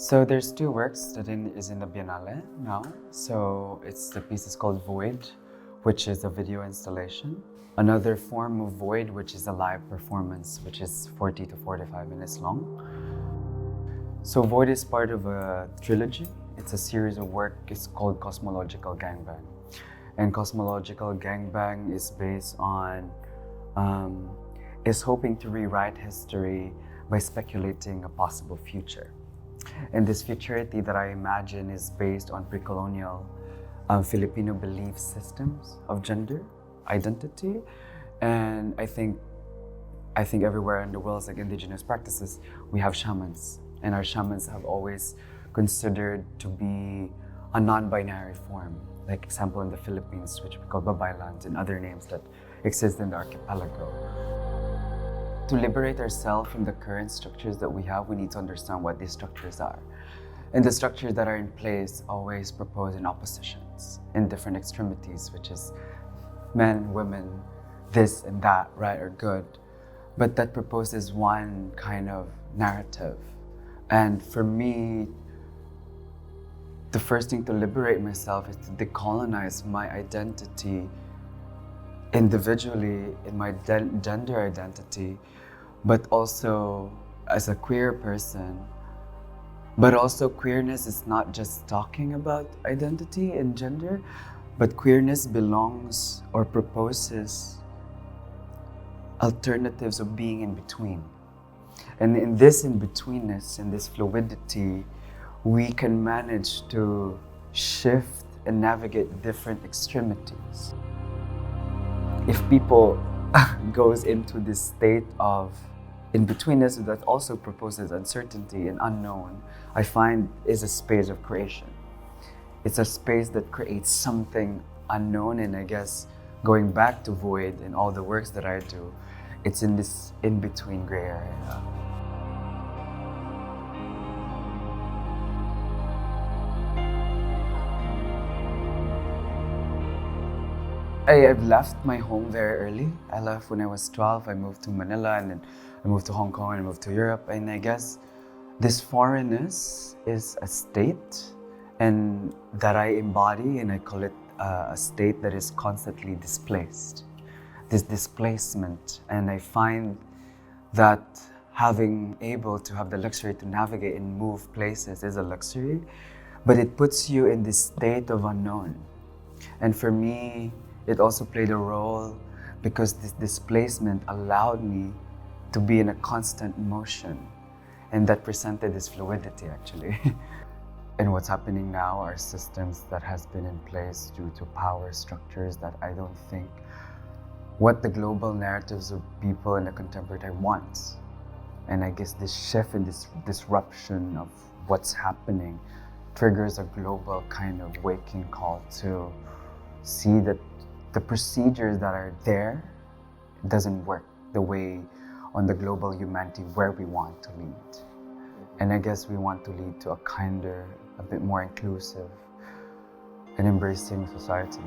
So there's two works that is in the Biennale now. So the piece is called Void, which is a video installation. Another form of Void, which is a live performance, which is 40 to 45 minutes long. So Void is part of a trilogy. It's a series of work. It's called Cosmological Gangbang. And Cosmological Gangbang is based on, is hoping to rewrite history by speculating a possible future. And this futurity that I imagine is based on pre-colonial Filipino belief systems of gender identity. And I think everywhere in the world, like indigenous practices, we have shamans. And our shamans have always considered to be a non-binary form. Like example in the Philippines, which we call babaylands, and other names that exist in the archipelago. To liberate ourselves from the current structures that we have, we need to understand what these structures are. And the structures that are in place always propose in oppositions, in different extremities, which is men, women, this and that, right or good. But that proposes one kind of narrative. And for me, the first thing to liberate myself is to decolonize my identity individually in my gender identity, but also as a queer person. But also queerness is not just talking about identity and gender, but queerness belongs or proposes alternatives of being in between. And in this in-betweenness, in this fluidity, we can manage to shift and navigate different extremities. If people goes into this state of in-betweenness that also proposes uncertainty and unknown, I find is a space of creation. It's a space that creates something unknown, and I guess going back to Void and all the works that I do, it's in this in-between gray area. I've left my home very early. I left when I was 12. I moved to Manila, and then I moved to Hong Kong, and I moved to Europe. And I guess this foreignness is a state and that I embody, and I call it a state that is constantly displaced. This displacement. And I find that having able to have the luxury to navigate and move places is a luxury, but it puts you in this state of unknown. And for me, it also played a role because this displacement allowed me to be in a constant motion, and that presented this fluidity actually. And what's happening now are systems that has been in place due to power structures that I don't think what the global narratives of people in the contemporary time want. And I guess this shift and this disruption of what's happening triggers a global kind of waking call to see that the procedures that are there doesn't work the way on the global humanity where we want to lead. And I guess we want to lead to a kinder, a bit more inclusive and embracing society.